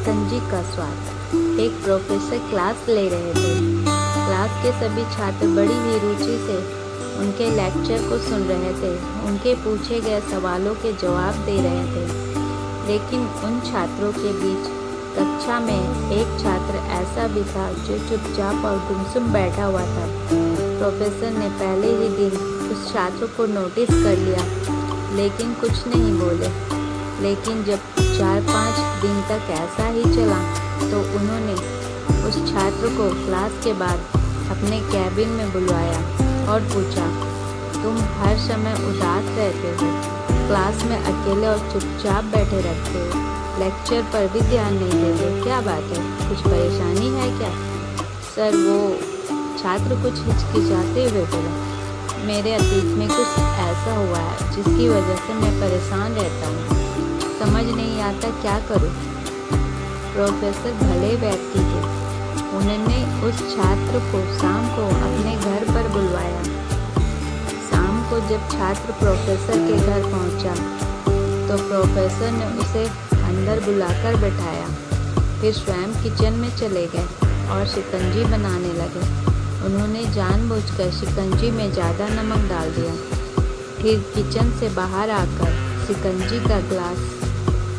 शिकंजी का स्वाद। एक प्रोफेसर क्लास ले रहे थे। क्लास के सभी छात्र बड़ी ही रुचि से उनके लेक्चर को सुन रहे थे। उनके पूछे गए सवालों के जवाब दे रहे थे। लेकिन उन छात्रों के बीच कक्षा में एक छात्र ऐसा भी था जो चुपचाप और गुमसुम बैठा हुआ था। प्रोफेसर ने पहले ही दिन उस छात्र को नोटिस कर लिया, लेकिन कुछ नहीं बोले। लेकिन जब 4-5 दिन तक ऐसा ही चला तो उन्होंने उस छात्र को क्लास के बाद अपने कैबिन में बुलवाया और पूछा, तुम हर समय उदास रहते हो, क्लास में अकेले और चुपचाप बैठे रहते हो, लेक्चर पर भी ध्यान नहीं देते, क्या बात है, कुछ परेशानी है क्या? सर, वो छात्र कुछ हिचकिचाते हुए बोला, मेरे अतीत में कुछ ऐसा हुआ है जिसकी वजह से मैं परेशान रहता हूँ, समझ नहीं आता क्या करूँ। प्रोफेसर भले व्यक्ति थे। उन्होंने उस छात्र को शाम को अपने घर पर बुलवाया। शाम को जब छात्र प्रोफेसर के घर पहुंचा तो प्रोफेसर ने उसे अंदर बुलाकर बैठाया। फिर स्वयं किचन में चले गए और शिकंजी बनाने लगे। उन्होंने जानबूझकर शिकंजी में ज़्यादा नमक डाल दिया। फिर किचन से बाहर आकर शिकंजी का ग्लास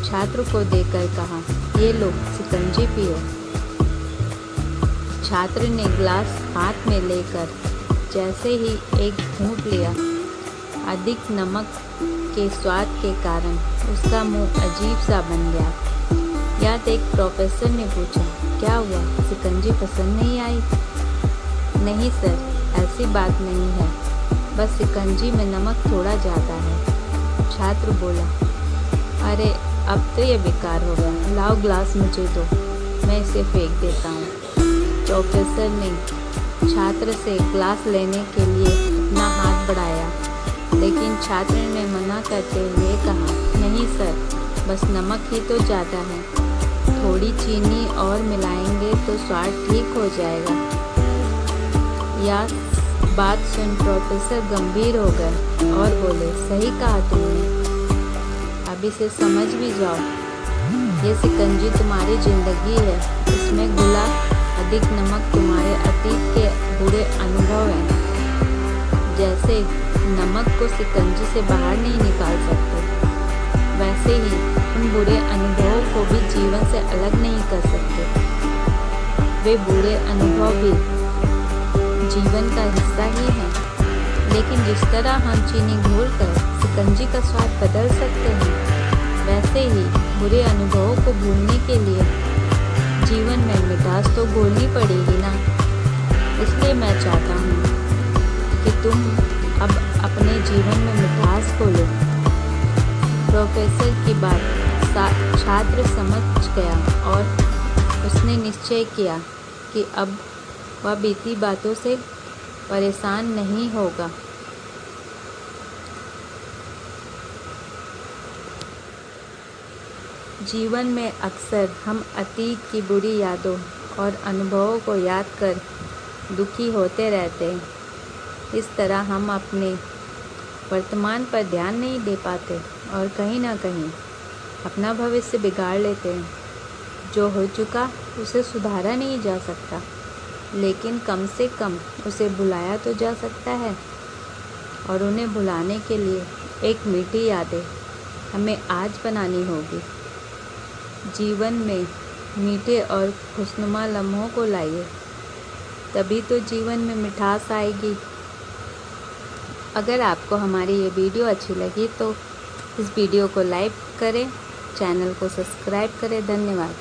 छात्र को देकर कहा, ये लो शिकंजी पियो। छात्र ने ग्लास हाथ में लेकर जैसे ही एक घूंट लिया, अधिक नमक के स्वाद के कारण उसका मुंह अजीब सा बन गया। यह देख प्रोफेसर ने पूछा, क्या हुआ, शिकंजी पसंद नहीं आई? नहीं सर, ऐसी बात नहीं है, बस शिकंजी में नमक थोड़ा ज़्यादा है। छात्र बोला, अरे अब तो ये बेकार हो गया, लाओ ग्लास मुझे दो, मैं इसे फेंक देता हूँ। प्रोफेसर ने छात्र से ग्लास लेने के लिए अपना हाथ बढ़ाया, लेकिन छात्र ने मना करते हुए कहा, नहीं सर, बस नमक ही तो ज़्यादा है, थोड़ी चीनी और मिलाएंगे तो स्वाद ठीक हो जाएगा। यह बात सुन प्रोफेसर गंभीर हो गए और बोले, सही कहा तुमने, अब इसे समझ भी जाओ, ये शिकंजी तुम्हारी ज़िंदगी है, इसमें घुला अधिक नमक तुम्हारे अतीत के बुरे अनुभव हैं। जैसे नमक को शिकंजी से बाहर नहीं निकाल सकते, वैसे ही उन बुरे अनुभवों को भी जीवन से अलग नहीं कर सकते। वे बुरे अनुभव भी जीवन का हिस्सा ही हैं। लेकिन जिस तरह हम चीनी घोलकर शिकंजी का स्वाद बदल सकते हैं, वैसे ही बुरे अनुभवों को भूलने के लिए जीवन में मिठास तो घोलनी पड़ेगी ना। इसलिए मैं चाहता हूँ कि तुम अब अपने जीवन में मिठास घोलो। प्रोफेसर की बात छात्र समझ गया और उसने निश्चय किया कि अब वह बीती बातों से परेशान नहीं होगा। जीवन में अक्सर हम अतीत की बुरी यादों और अनुभवों को याद कर दुखी होते रहते हैं। इस तरह हम अपने वर्तमान पर ध्यान नहीं दे पाते और कहीं ना कहीं अपना भविष्य बिगाड़ लेते हैं। जो हो चुका उसे सुधारा नहीं जा सकता, लेकिन कम से कम उसे भुलाया तो जा सकता है। और उन्हें भुलाने के लिए एक मीठी यादें हमें आज बनानी होगी। जीवन में मीठे और खुशनुमा लम्हों को लाइए, तभी तो जीवन में मिठास आएगी। अगर आपको हमारी ये वीडियो अच्छी लगी तो इस वीडियो को लाइक करें, चैनल को सब्सक्राइब करें। धन्यवाद।